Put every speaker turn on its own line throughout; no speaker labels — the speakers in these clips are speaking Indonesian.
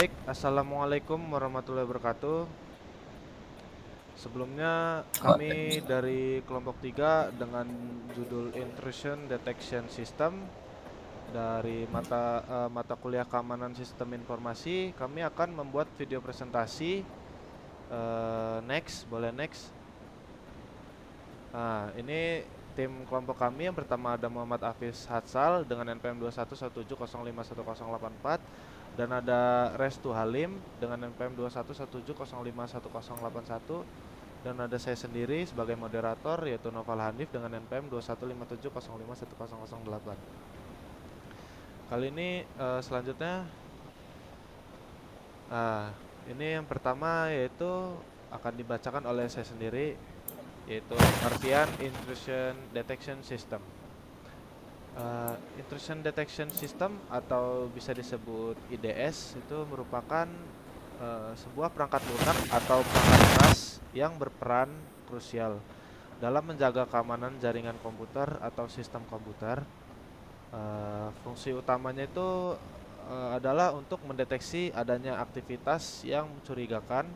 Baik, Assalamualaikum warahmatullahi wabarakatuh. Sebelumnya kami dari kelompok 3 dengan judul Intrusion Detection System dari mata kuliah Keamanan Sistem Informasi, kami akan membuat video presentasi. Next, boleh next. Nah, ini tim kelompok kami yang pertama ada Muhammad Hafiz Hatsal dengan NPM 21171051084 dan ada Restu Halim dengan NPM 21170051081 dan ada saya sendiri sebagai moderator yaitu Noval Hanif dengan NPM 21570510008. Kali ini selanjutnya ini yang pertama yaitu akan dibacakan oleh saya sendiri yaitu pengertian Intrusion Detection System. Intrusion Detection System atau bisa disebut IDS itu merupakan sebuah perangkat lunak atau perangkat keras yang berperan krusial dalam menjaga keamanan jaringan komputer atau sistem komputer. Fungsi utamanya itu adalah untuk mendeteksi adanya aktivitas yang mencurigakan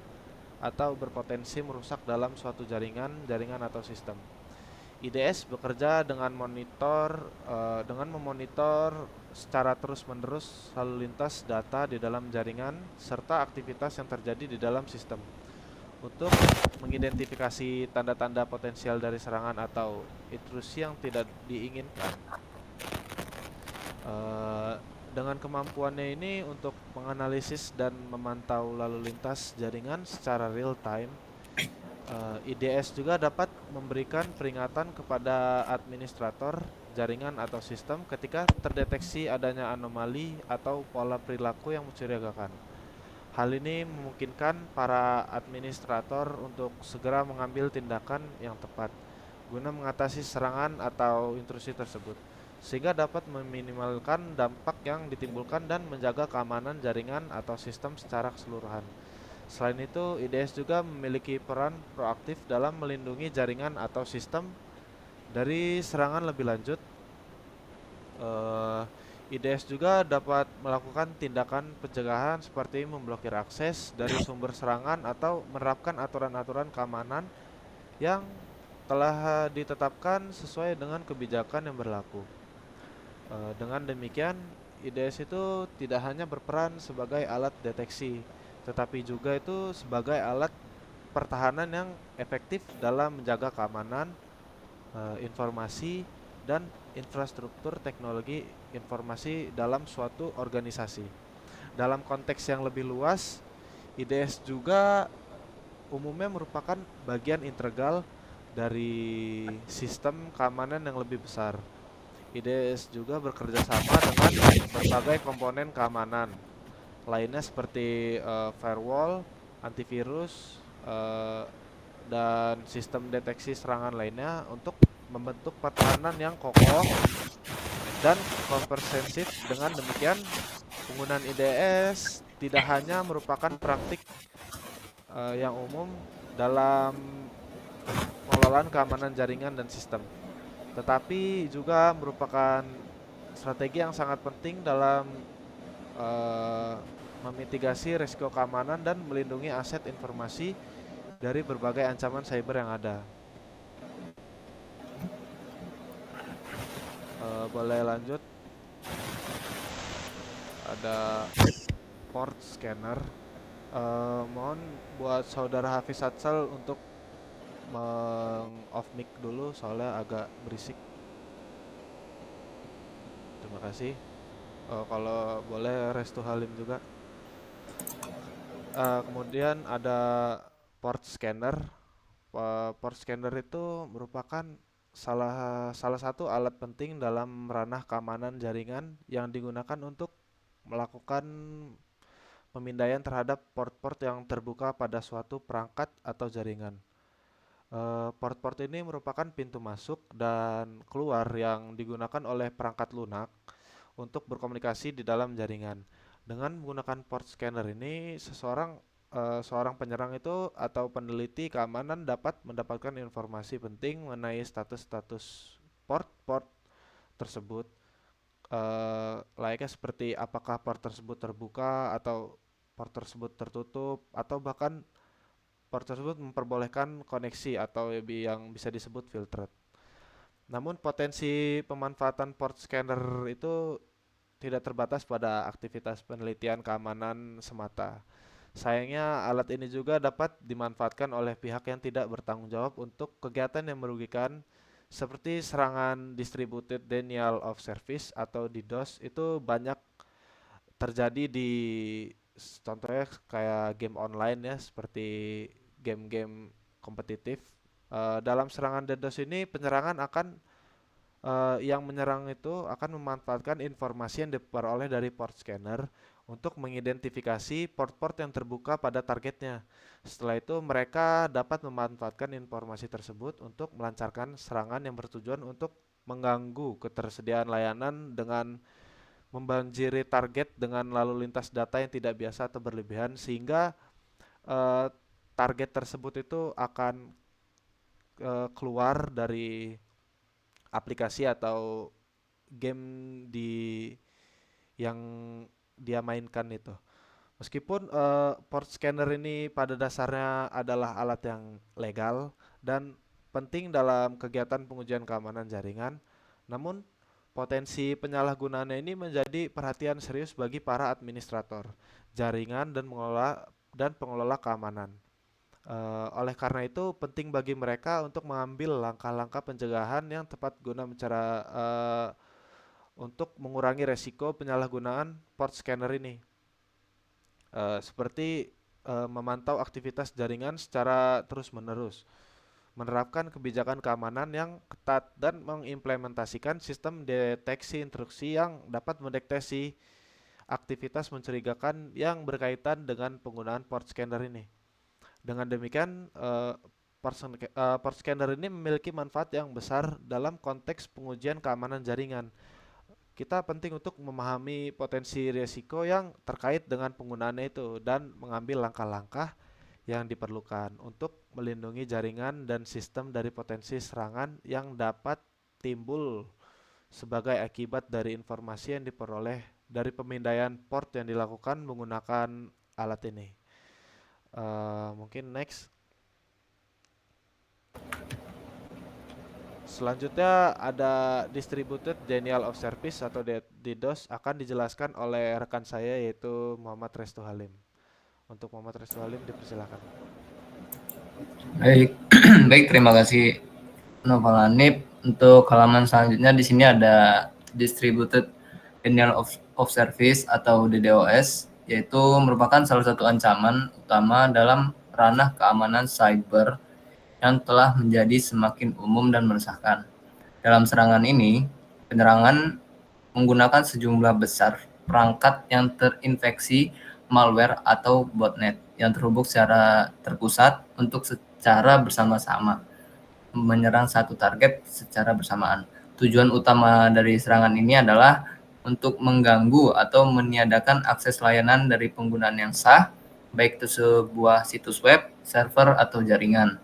atau berpotensi merusak dalam suatu jaringan atau sistem. IDS bekerja dengan memonitor secara terus-menerus lalu lintas data di dalam jaringan serta aktivitas yang terjadi di dalam sistem untuk mengidentifikasi tanda-tanda potensial dari serangan atau intrusi yang tidak diinginkan. Eh, dengan kemampuannya ini untuk menganalisis dan memantau lalu lintas jaringan secara real time, IDS juga dapat memberikan peringatan kepada administrator jaringan atau sistem ketika terdeteksi adanya anomali atau pola perilaku yang mencurigakan. Hal ini memungkinkan para administrator untuk segera mengambil tindakan yang tepat guna mengatasi serangan atau intrusi tersebut, sehingga dapat meminimalkan dampak yang ditimbulkan dan menjaga keamanan jaringan atau sistem secara keseluruhan. Selain itu, IDS juga memiliki peran proaktif dalam melindungi jaringan atau sistem dari serangan lebih lanjut. IDS juga dapat melakukan tindakan pencegahan seperti memblokir akses dari sumber serangan atau menerapkan aturan-aturan keamanan yang telah ditetapkan sesuai dengan kebijakan yang berlaku. Dengan demikian, IDS itu tidak hanya berperan sebagai alat deteksi, tetapi juga itu sebagai alat pertahanan yang efektif dalam menjaga keamanan, informasi, dan infrastruktur teknologi informasi dalam suatu organisasi. Dalam konteks yang lebih luas, IDS juga umumnya merupakan bagian integral dari sistem keamanan yang lebih besar. IDS juga bekerja sama dengan berbagai komponen keamanan lainnya seperti firewall, antivirus, dan sistem deteksi serangan lainnya untuk membentuk pertahanan yang kokoh dan komprehensif. Dengan demikian, penggunaan IDS tidak hanya merupakan praktik yang umum dalam pengelolaan keamanan jaringan dan sistem, tetapi juga merupakan strategi yang sangat penting dalam eh, memitigasi risiko keamanan dan melindungi aset informasi dari berbagai ancaman cyber yang ada. Boleh lanjut? Ada port scanner. Mohon buat saudara Hafiz Hatsal untuk off mic dulu soalnya agak berisik. Terima kasih. Kalau boleh Restu Halim juga. Kemudian ada port scanner. Port scanner itu merupakan salah satu alat penting dalam ranah keamanan jaringan yang digunakan untuk melakukan pemindaian terhadap port-port yang terbuka pada suatu perangkat atau jaringan. Port-port ini merupakan pintu masuk dan keluar yang digunakan oleh perangkat lunak untuk berkomunikasi di dalam jaringan. Dengan menggunakan port scanner ini, seorang penyerang itu atau peneliti keamanan dapat mendapatkan informasi penting mengenai status-status port-port tersebut, layaknya seperti apakah port tersebut terbuka atau port tersebut tertutup atau bahkan port tersebut memperbolehkan koneksi atau yang bisa disebut filtered. Namun potensi pemanfaatan port scanner itu tidak terbatas pada aktivitas penelitian keamanan semata. Sayangnya alat ini juga dapat dimanfaatkan oleh pihak yang tidak bertanggung jawab untuk kegiatan yang merugikan seperti serangan distributed denial of service atau DDoS. Itu banyak terjadi di contohnya kayak game online ya, seperti game-game kompetitif. Dalam serangan DDoS ini penyerangan akan yang menyerang itu akan memanfaatkan informasi yang diperoleh dari port scanner untuk mengidentifikasi port-port yang terbuka pada targetnya. Setelah itu mereka dapat memanfaatkan informasi tersebut untuk melancarkan serangan yang bertujuan untuk mengganggu ketersediaan layanan dengan membanjiri target dengan lalu lintas data yang tidak biasa atau berlebihan, sehingga eh, target tersebut itu akan keluar dari aplikasi atau game di yang dia mainkan itu. Meskipun port scanner ini pada dasarnya adalah alat yang legal dan penting dalam kegiatan pengujian keamanan jaringan, namun potensi penyalahgunaannya ini menjadi perhatian serius bagi para administrator jaringan dan pengelola keamanan. Oleh karena itu, penting bagi mereka untuk mengambil langkah-langkah pencegahan yang tepat guna untuk mengurangi resiko penyalahgunaan port scanner ini. Seperti memantau aktivitas jaringan secara terus-menerus, menerapkan kebijakan keamanan yang ketat, dan mengimplementasikan sistem deteksi intrusi yang dapat mendeteksi aktivitas mencurigakan yang berkaitan dengan penggunaan port scanner ini. Dengan demikian, port scanner ini memiliki manfaat yang besar dalam konteks pengujian keamanan jaringan. Kita penting untuk memahami potensi risiko yang terkait dengan penggunaannya itu dan mengambil langkah-langkah yang diperlukan untuk melindungi jaringan dan sistem dari potensi serangan yang dapat timbul sebagai akibat dari informasi yang diperoleh dari pemindaian port yang dilakukan menggunakan alat ini. Mungkin next. Selanjutnya ada distributed denial of service atau DDoS akan dijelaskan oleh rekan saya yaitu Muhammad Restu Halim. Untuk Muhammad Restu Halim dipersilakan.
Baik, baik, terima kasih Novalanip. Untuk halaman selanjutnya di sini ada distributed denial of service atau DDoS, yaitu merupakan salah satu ancaman utama dalam ranah keamanan cyber yang telah menjadi semakin umum dan meresahkan. Dalam serangan ini, penyerangan menggunakan sejumlah besar perangkat yang terinfeksi malware atau botnet yang terhubung secara terpusat untuk secara bersama-sama menyerang satu target secara bersamaan. Tujuan utama dari serangan ini adalah untuk mengganggu atau meniadakan akses layanan dari penggunaan yang sah, baik itu sebuah situs web, server, atau jaringan.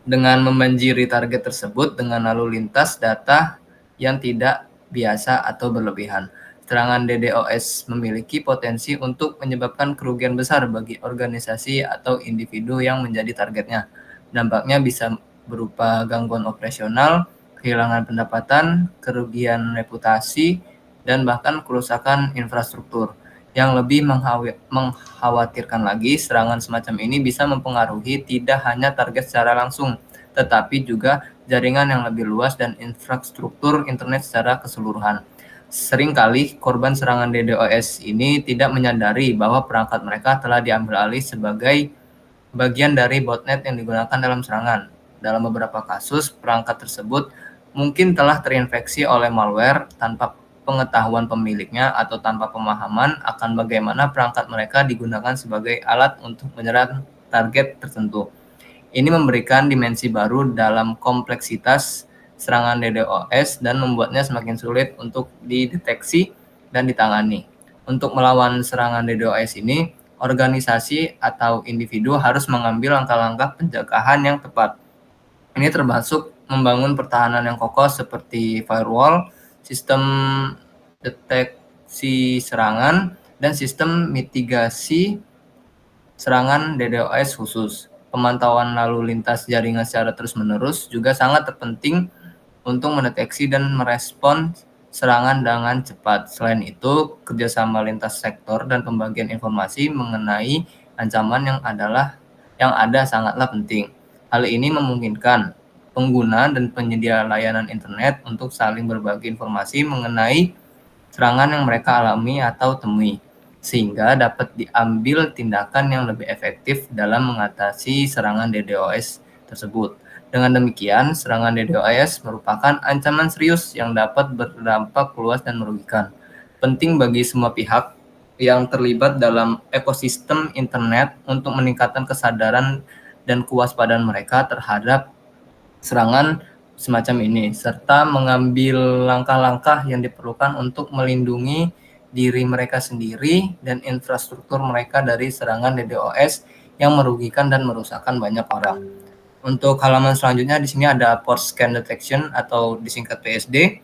Dengan membanjiri target tersebut dengan lalu lintas data yang tidak biasa atau berlebihan. Serangan DDoS memiliki potensi untuk menyebabkan kerugian besar bagi organisasi atau individu yang menjadi targetnya. Dampaknya bisa berupa gangguan operasional, kehilangan pendapatan, kerugian reputasi, dan bahkan kerusakan infrastruktur. Yang lebih mengkhawatirkan lagi, serangan semacam ini bisa mempengaruhi tidak hanya target secara langsung, tetapi juga jaringan yang lebih luas dan infrastruktur internet secara keseluruhan. Seringkali korban serangan DDoS ini tidak menyadari bahwa perangkat mereka telah diambil alih sebagai bagian dari botnet yang digunakan dalam serangan. Dalam beberapa kasus, perangkat tersebut mungkin telah terinfeksi oleh malware tanpa pengetahuan pemiliknya atau tanpa pemahaman akan bagaimana perangkat mereka digunakan sebagai alat untuk menyerang target tertentu. Ini memberikan dimensi baru dalam kompleksitas serangan DDoS dan membuatnya semakin sulit untuk dideteksi dan ditangani. Untuk melawan serangan DDoS ini, organisasi atau individu harus mengambil langkah-langkah pencegahan yang tepat. Ini termasuk membangun pertahanan yang kokoh seperti firewall, sistem deteksi serangan, dan sistem mitigasi serangan DDoS khusus. Pemantauan lalu lintas jaringan secara terus-menerus juga sangat terpenting untuk mendeteksi dan merespon serangan dengan cepat. Selain itu, kerjasama lintas sektor dan pembagian informasi mengenai ancaman yang ada sangatlah penting. Hal ini memungkinkan pengguna dan penyedia layanan internet untuk saling berbagi informasi mengenai serangan yang mereka alami atau temui, sehingga dapat diambil tindakan yang lebih efektif dalam mengatasi serangan DDoS tersebut. Dengan demikian, serangan DDoS merupakan ancaman serius yang dapat berdampak luas dan merugikan. Penting bagi semua pihak yang terlibat dalam ekosistem internet untuk meningkatkan kesadaran dan kewaspadaan mereka terhadap serangan semacam ini, serta mengambil langkah-langkah yang diperlukan untuk melindungi diri mereka sendiri dan infrastruktur mereka dari serangan DDoS yang merugikan dan merusakkan banyak orang. Untuk halaman selanjutnya di sini ada port scan detection atau disingkat PSD.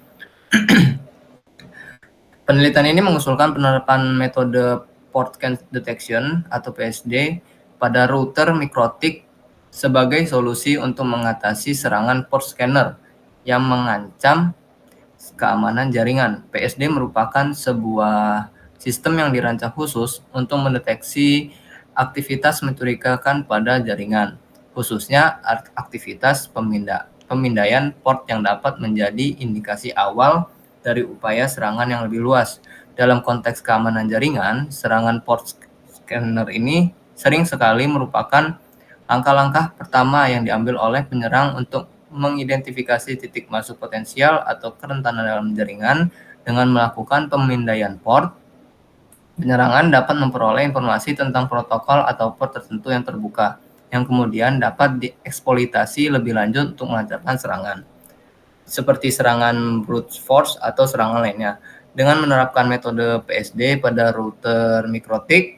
Penelitian ini mengusulkan penerapan metode port scan detection atau PSD pada router mikrotik sebagai solusi untuk mengatasi serangan port scanner yang mengancam keamanan jaringan. PSD merupakan sebuah sistem yang dirancang khusus untuk mendeteksi aktivitas mencurigakan pada jaringan, khususnya aktivitas pemindaian port yang dapat menjadi indikasi awal dari upaya serangan yang lebih luas. Dalam konteks keamanan jaringan, serangan port scanner ini sering sekali merupakan langkah-langkah pertama yang diambil oleh penyerang untuk mengidentifikasi titik masuk potensial atau kerentanan dalam jaringan. Dengan melakukan pemindaian port, penyerangan dapat memperoleh informasi tentang protokol atau port tertentu yang terbuka, yang kemudian dapat dieksploitasi lebih lanjut untuk melancarkan serangan, seperti serangan brute force atau serangan lainnya. Dengan menerapkan metode PSD pada router mikrotik,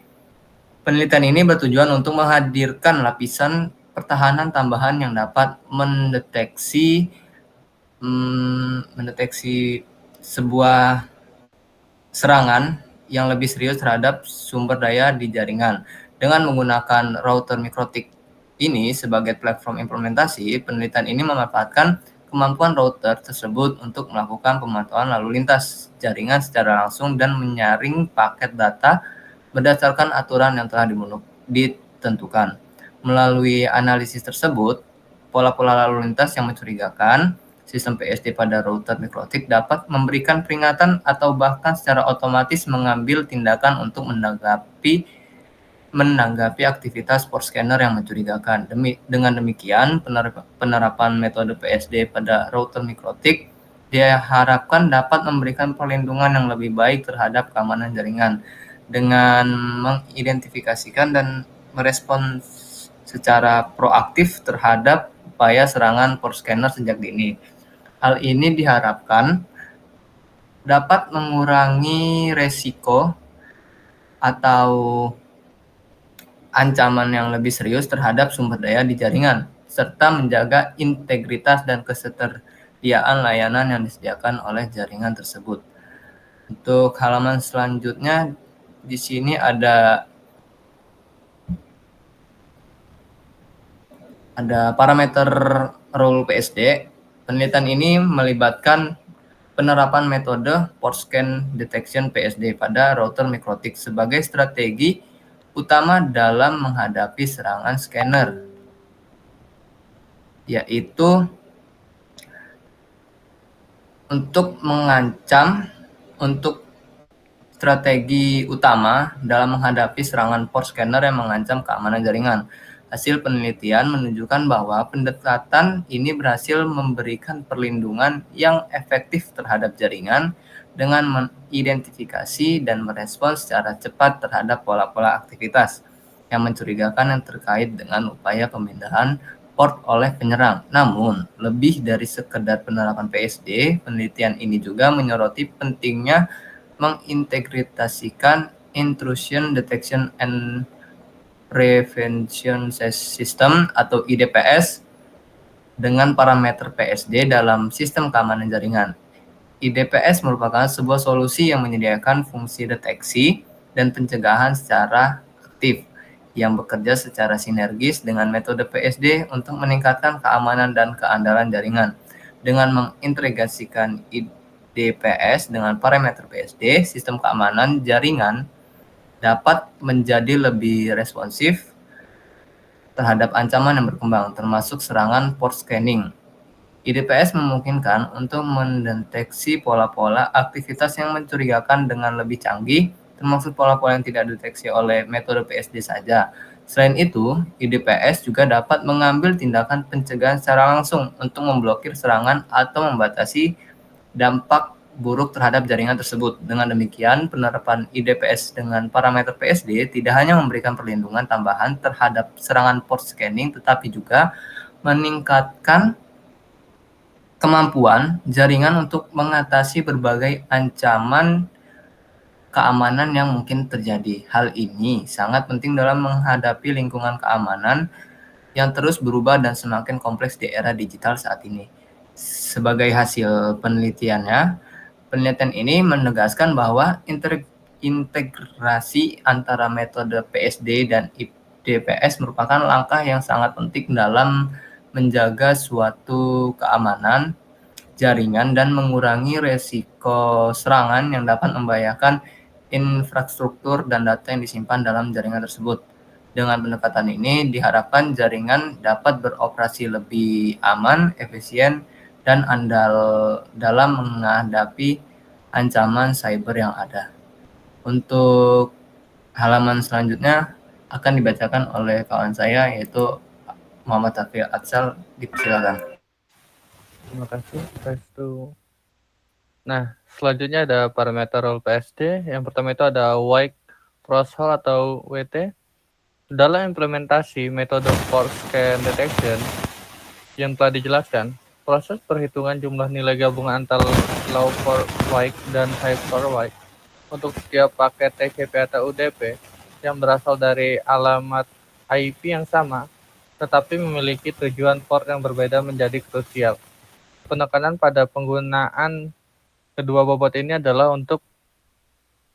penelitian ini bertujuan untuk menghadirkan lapisan pertahanan tambahan yang dapat mendeteksi sebuah serangan yang lebih serius terhadap sumber daya di jaringan. Dengan menggunakan router mikrotik ini sebagai platform implementasi, penelitian ini memanfaatkan kemampuan router tersebut untuk melakukan pemantauan lalu lintas jaringan secara langsung dan menyaring paket data berdasarkan aturan yang telah ditentukan. Melalui analisis tersebut, pola-pola lalu lintas yang mencurigakan, sistem PSD pada router mikrotik dapat memberikan peringatan atau bahkan secara otomatis mengambil tindakan untuk menanggapi aktivitas port scanner yang mencurigakan. Dengan demikian, penerapan metode PSD pada router mikrotik diharapkan dapat memberikan perlindungan yang lebih baik terhadap keamanan jaringan dengan mengidentifikasikan dan merespon secara proaktif terhadap upaya serangan port scanner sejak dini. Hal ini diharapkan dapat mengurangi resiko atau ancaman yang lebih serius terhadap sumber daya di jaringan, serta menjaga integritas dan ketersediaan layanan yang disediakan oleh jaringan tersebut. Untuk halaman selanjutnya, di sini ada parameter role PSD. Penelitian ini melibatkan penerapan metode port scan detection PSD pada router mikrotik sebagai strategi utama dalam menghadapi serangan scanner, yaitu untuk strategi utama dalam menghadapi serangan port scanner yang mengancam keamanan jaringan. Hasil penelitian menunjukkan bahwa pendekatan ini berhasil memberikan perlindungan yang efektif terhadap jaringan dengan mengidentifikasi dan merespons secara cepat terhadap pola-pola aktivitas yang mencurigakan yang terkait dengan upaya pemindahan port oleh penyerang. Namun, lebih dari sekedar penerapan PSD, penelitian ini juga menyoroti pentingnya mengintegrasikan intrusion detection and prevention system atau IDPS dengan parameter PSD dalam sistem keamanan jaringan. IDPS merupakan sebuah solusi yang menyediakan fungsi deteksi, dan pencegahan secara aktif yang bekerja secara sinergis dengan metode PSD untuk meningkatkan keamanan dan keandalan jaringan. Dengan mengintegrasikan IDPS dengan parameter PSD, sistem keamanan jaringan dapat menjadi lebih responsif terhadap ancaman yang berkembang, termasuk serangan port scanning. IDPS memungkinkan untuk mendeteksi pola-pola aktivitas yang mencurigakan dengan lebih canggih, termasuk pola-pola yang tidak dideteksi oleh metode PSD saja. Selain itu, IDPS juga dapat mengambil tindakan pencegahan secara langsung untuk memblokir serangan atau membatasi dampak buruk terhadap jaringan tersebut. Dengan demikian, penerapan IDPS dengan parameter PSD tidak hanya memberikan perlindungan tambahan terhadap serangan port scanning, tetapi juga meningkatkan kemampuan jaringan untuk mengatasi berbagai ancaman keamanan yang mungkin terjadi. Hal ini sangat penting dalam menghadapi lingkungan keamanan yang terus berubah dan semakin kompleks di era digital saat ini. Sebagai hasil penelitiannya, penelitian ini menegaskan bahwa integrasi antara metode PSD dan IDPS merupakan langkah yang sangat penting dalam menjaga suatu keamanan jaringan dan mengurangi resiko serangan yang dapat membahayakan infrastruktur dan data yang disimpan dalam jaringan tersebut. Dengan pendekatan ini diharapkan jaringan dapat beroperasi lebih aman, efisien, dan andal dalam menghadapi ancaman cyber yang ada. Untuk halaman selanjutnya akan dibacakan oleh kawan saya yaitu Muhammad Tafil Atsal. Dipersilakan.
Terima kasih, Restu. Nah, selanjutnya ada parameter role PSD. Yang pertama itu ada wake threshold atau WT. Dalam implementasi metode port scan detection yang telah dijelaskan, proses perhitungan jumlah nilai gabungan antara low for wake dan high for wake untuk setiap paket TCP atau UDP yang berasal dari alamat IP yang sama, tetapi memiliki tujuan port yang berbeda menjadi krusial. Penekanan pada penggunaan kedua bobot ini adalah untuk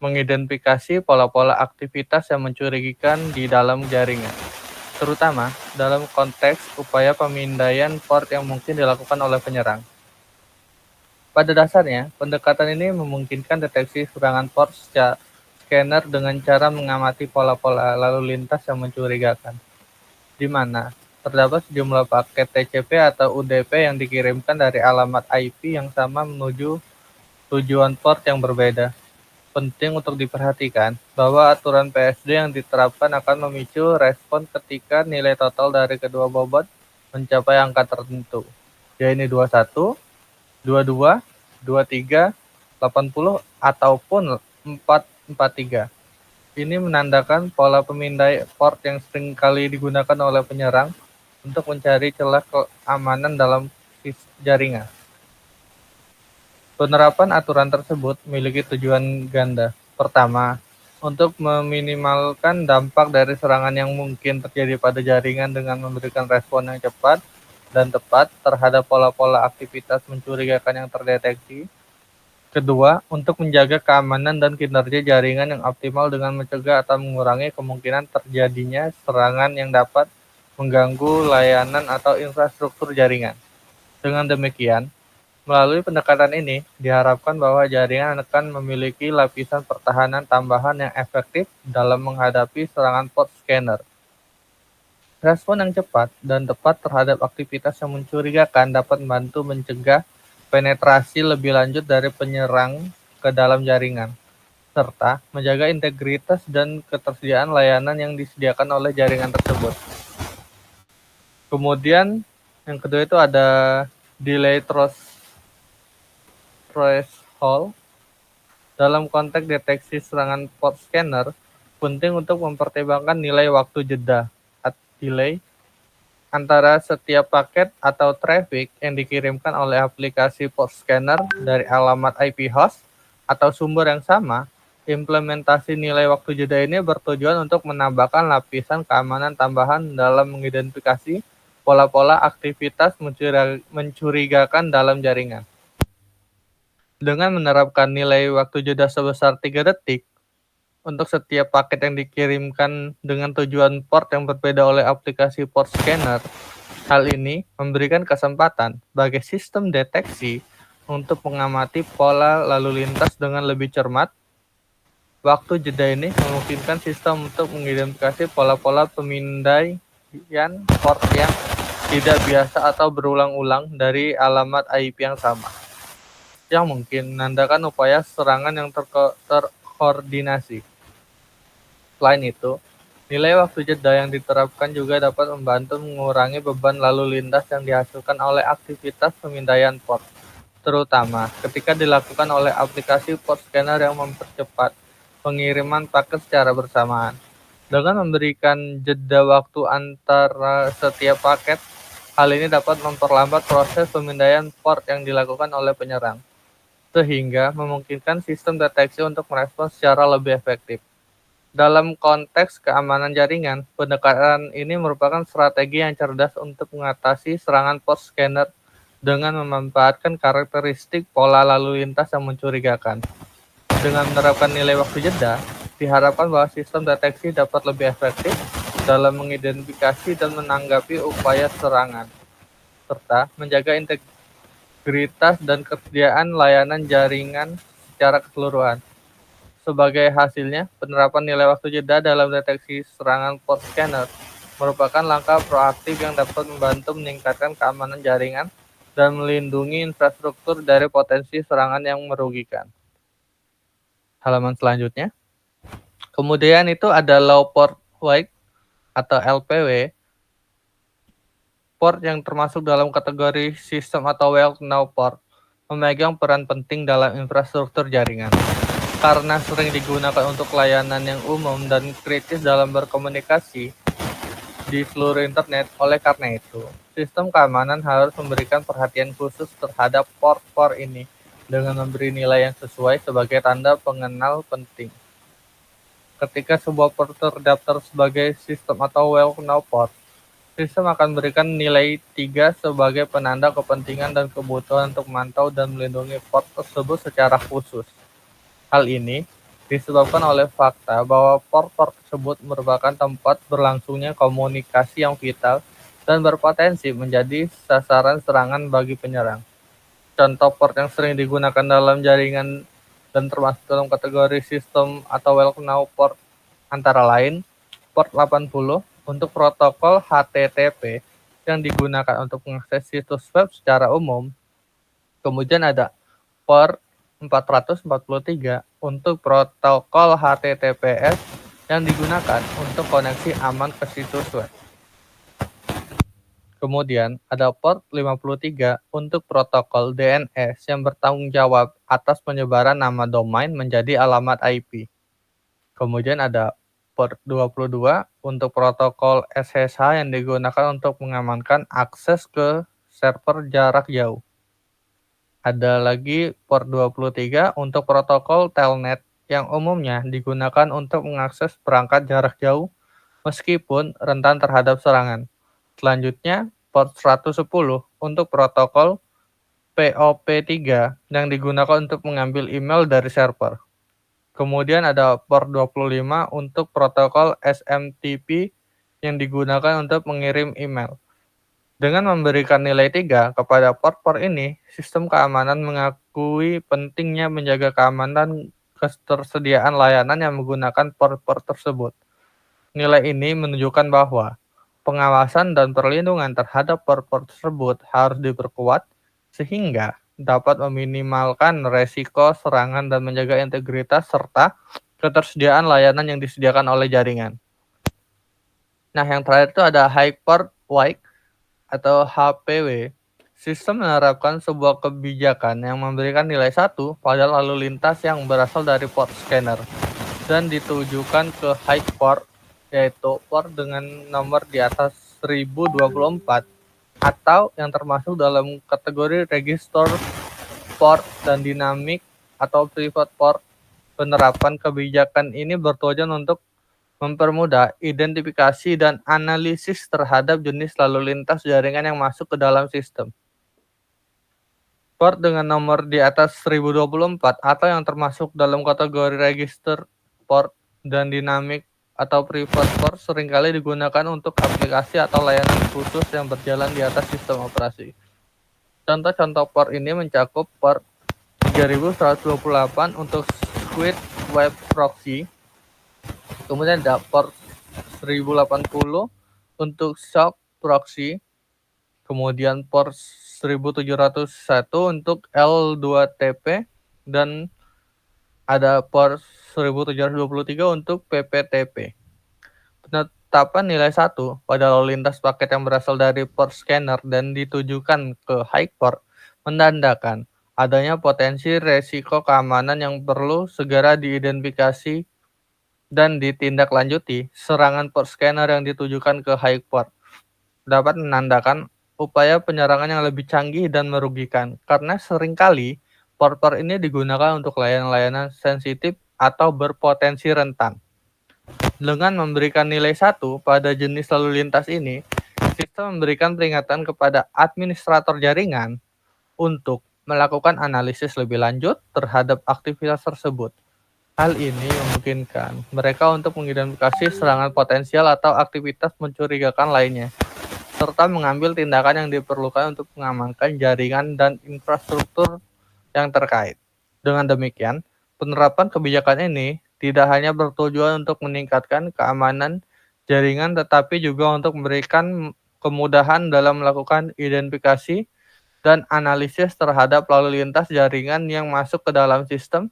mengidentifikasi pola-pola aktivitas yang mencurigakan di dalam jaringan, terutama dalam konteks upaya pemindaian port yang mungkin dilakukan oleh penyerang. Pada dasarnya, pendekatan ini memungkinkan deteksi serangan port secara scanner dengan cara mengamati pola-pola lalu lintas yang mencurigakan, di mana terdapat sejumlah paket TCP atau UDP yang dikirimkan dari alamat IP yang sama menuju tujuan port yang berbeda. Penting untuk diperhatikan bahwa aturan PSD yang diterapkan akan memicu respon ketika nilai total dari kedua bobot mencapai angka tertentu, yaitu 21, 22, 23, 80, ataupun 443. Ini menandakan pola pemindai port yang sering kali digunakan oleh penyerang untuk mencari celah keamanan dalam jaringan. Penerapan aturan tersebut memiliki tujuan ganda. Pertama, untuk meminimalkan dampak dari serangan yang mungkin terjadi pada jaringan dengan memberikan respon yang cepat dan tepat terhadap pola-pola aktivitas mencurigakan yang terdeteksi. Kedua, untuk menjaga keamanan dan kinerja jaringan yang optimal dengan mencegah atau mengurangi kemungkinan terjadinya serangan yang dapat mengganggu layanan atau infrastruktur jaringan. Dengan demikian, melalui pendekatan ini, diharapkan bahwa jaringan akan memiliki lapisan pertahanan tambahan yang efektif dalam menghadapi serangan port scanner. Respon yang cepat dan tepat terhadap aktivitas yang mencurigakan dapat membantu mencegah penetrasi lebih lanjut dari penyerang ke dalam jaringan, serta menjaga integritas dan ketersediaan layanan yang disediakan oleh jaringan tersebut. Kemudian, yang kedua itu ada delay threshold. Dalam konteks deteksi serangan port scanner, penting untuk mempertimbangkan nilai waktu jeda delay antara setiap paket atau traffic yang dikirimkan oleh aplikasi port scanner dari alamat IP host atau sumber yang sama. Implementasi nilai waktu jeda ini bertujuan untuk menambahkan lapisan keamanan tambahan dalam mengidentifikasi pola-pola aktivitas mencurigakan dalam jaringan. Dengan menerapkan nilai waktu jeda sebesar 3 detik, untuk setiap paket yang dikirimkan dengan tujuan port yang berbeda oleh aplikasi port scanner. Hal ini memberikan kesempatan bagi sistem deteksi untuk mengamati pola lalu lintas dengan lebih cermat. Waktu jeda ini memungkinkan sistem untuk mengidentifikasi pola-pola pemindaian port yang tidak biasa atau berulang-ulang dari alamat IP yang sama, yang mungkin menandakan upaya serangan yang terkoordinasi. Selain itu, nilai waktu jeda yang diterapkan juga dapat membantu mengurangi beban lalu lintas yang dihasilkan oleh aktivitas pemindaian port, terutama ketika dilakukan oleh aplikasi port scanner yang mempercepat pengiriman paket secara bersamaan. Dengan memberikan jeda waktu antara setiap paket, hal ini dapat memperlambat proses pemindaian port yang dilakukan oleh penyerang, sehingga memungkinkan sistem deteksi untuk merespons secara lebih efektif. Dalam konteks keamanan jaringan, pendekatan ini merupakan strategi yang cerdas untuk mengatasi serangan port scanner dengan memanfaatkan karakteristik pola lalu lintas yang mencurigakan. Dengan menerapkan nilai waktu jeda, diharapkan bahwa sistem deteksi dapat lebih efektif dalam mengidentifikasi dan menanggapi upaya serangan, serta menjaga integritas dan kesediaan layanan jaringan secara keseluruhan. Sebagai hasilnya, penerapan nilai waktu jeda dalam deteksi serangan port scanner merupakan langkah proaktif yang dapat membantu meningkatkan keamanan jaringan dan melindungi infrastruktur dari potensi serangan yang merugikan. Halaman selanjutnya. Kemudian itu ada Low Port Wake atau LPW, port yang termasuk dalam kategori sistem atau well-known port, memegang peran penting dalam infrastruktur jaringan. Karena sering digunakan untuk layanan yang umum dan kritis dalam berkomunikasi di seluruh internet. Oleh karena itu, sistem keamanan harus memberikan perhatian khusus terhadap port-port ini dengan memberi nilai yang sesuai sebagai tanda pengenal penting. Ketika sebuah port terdaftar sebagai sistem atau well-known port, sistem akan memberikan nilai 3 sebagai penanda kepentingan dan kebutuhan untuk memantau dan melindungi port tersebut secara khusus. Hal ini disebabkan oleh fakta bahwa port-port tersebut merupakan tempat berlangsungnya komunikasi yang vital dan berpotensi menjadi sasaran serangan bagi penyerang. Contoh port yang sering digunakan dalam jaringan dan termasuk dalam kategori sistem atau well-known port antara lain port 80 untuk protokol HTTP yang digunakan untuk mengakses situs web secara umum. Kemudian ada port 443 untuk protokol HTTPS yang digunakan untuk koneksi aman ke situs web. Kemudian ada port 53 untuk protokol DNS yang bertanggung jawab atas penyebaran nama domain menjadi alamat IP. Kemudian ada port 22 untuk protokol SSH yang digunakan untuk mengamankan akses ke server jarak jauh. Ada lagi port 23 untuk protokol telnet yang umumnya digunakan untuk mengakses perangkat jarak jauh meskipun rentan terhadap serangan. Selanjutnya, port 110 untuk protokol POP3 yang digunakan untuk mengambil email dari server. Kemudian ada port 25 untuk protokol SMTP yang digunakan untuk mengirim email. Dengan memberikan nilai 3 kepada port-port ini, sistem keamanan mengakui pentingnya menjaga keamanan ketersediaan layanan yang menggunakan port-port tersebut. Nilai ini menunjukkan bahwa pengawasan dan perlindungan terhadap port-port tersebut harus diperkuat sehingga dapat meminimalkan resiko serangan dan menjaga integritas serta ketersediaan layanan yang disediakan oleh jaringan. Nah, yang terakhir itu ada High Port Wake atau HPW. Sistem menerapkan sebuah kebijakan yang memberikan nilai 1 pada lalu lintas yang berasal dari port scanner dan ditujukan ke high port, yaitu port dengan nomor di atas 1024 atau yang termasuk dalam kategori register port dan dynamic atau private port. Penerapan kebijakan ini bertujuan untuk mempermudah identifikasi dan analisis terhadap jenis lalu lintas jaringan yang masuk ke dalam sistem. Port dengan nomor di atas 1024 atau yang termasuk dalam kategori register port dan dinamik atau private port seringkali digunakan untuk aplikasi atau layanan khusus yang berjalan di atas sistem operasi. Contoh-contoh port ini mencakup port 3128 untuk Squid Web Proxy, kemudian ada port 1080 untuk Shock Proxy, kemudian port 1701 untuk L2TP, dan ada port 1723 untuk PPTP. Penetapan nilai 1 pada lalu lintas paket yang berasal dari port scanner dan ditujukan ke high port menandakan adanya potensi resiko keamanan yang perlu segera diidentifikasi dan ditindaklanjuti. Serangan port scanner yang ditujukan ke high port dapat menandakan upaya penyerangan yang lebih canggih dan merugikan, karena seringkali port-port ini digunakan untuk layanan-layanan sensitif atau berpotensi rentan. Dengan memberikan nilai 1 pada jenis lalu lintas ini, sistem memberikan peringatan kepada administrator jaringan untuk melakukan analisis lebih lanjut terhadap aktivitas tersebut. Hal ini memungkinkan mereka untuk mengidentifikasi serangan potensial atau aktivitas mencurigakan lainnya, serta mengambil tindakan yang diperlukan untuk mengamankan jaringan dan infrastruktur yang terkait. Dengan demikian, penerapan kebijakan ini tidak hanya bertujuan untuk meningkatkan keamanan jaringan, tetapi juga untuk memberikan kemudahan dalam melakukan identifikasi dan analisis terhadap lalu lintas jaringan yang masuk ke dalam sistem.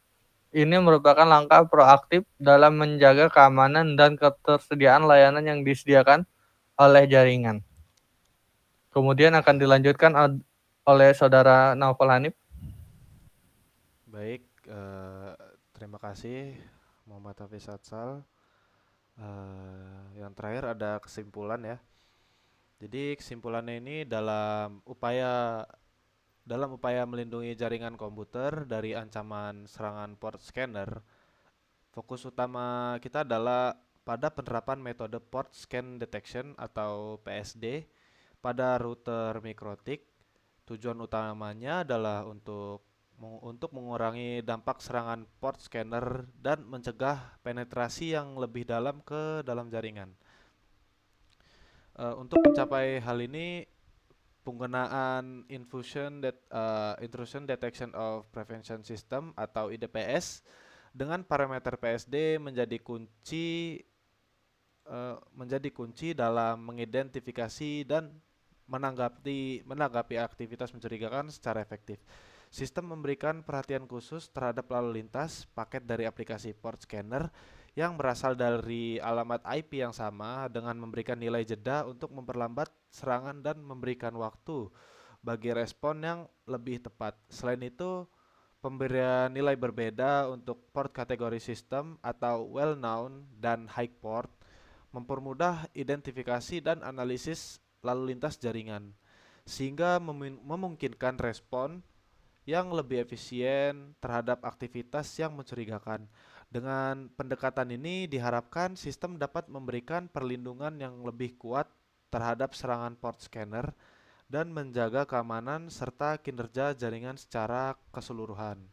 Ini merupakan langkah proaktif dalam menjaga keamanan dan ketersediaan layanan yang disediakan oleh jaringan. Kemudian akan dilanjutkan oleh Saudara Naufal Hanif.
Baik, terima kasih Muhammad Hafiz Atsal. Yang terakhir ada kesimpulan ya. Jadi kesimpulannya ini dalam upaya melindungi jaringan komputer dari ancaman serangan port scanner, fokus utama kita adalah pada penerapan metode port scan detection atau PSD pada router mikrotik. Tujuan utamanya adalah untuk mengurangi dampak serangan port scanner dan mencegah penetrasi yang lebih dalam ke dalam jaringan. Untuk mencapai hal ini, penggunaan Intrusion Detection of Prevention System atau IDPS dengan parameter PSD menjadi kunci dalam mengidentifikasi dan menanggapi aktivitas mencurigakan secara efektif. Sistem memberikan perhatian khusus terhadap lalu lintas paket dari aplikasi port scanner yang berasal dari alamat IP yang sama, dengan memberikan nilai jeda untuk memperlambat serangan dan memberikan waktu bagi respon yang lebih tepat. Selain itu, pemberian nilai berbeda untuk port kategori sistem atau well-known dan high port mempermudah identifikasi dan analisis lalu lintas jaringan, sehingga memungkinkan respon yang lebih efisien terhadap aktivitas yang mencurigakan. Dengan pendekatan ini diharapkan sistem dapat memberikan perlindungan yang lebih kuat terhadap serangan port scanner dan menjaga keamanan serta kinerja jaringan secara keseluruhan.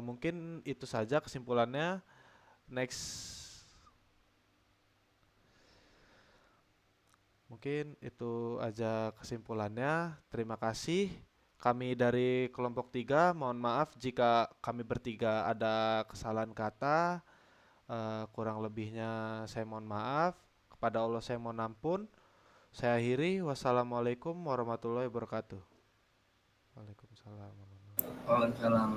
Mungkin itu saja kesimpulannya. Mungkin itu aja kesimpulannya. Terima kasih. Kami dari kelompok 3, mohon maaf jika kami bertiga ada kesalahan kata. Kurang lebihnya saya mohon maaf. Kepada Allah saya mohon ampun. Saya akhiri. Wassalamualaikum warahmatullahi wabarakatuh. Waalaikumsalam.
Waalaikumsalam.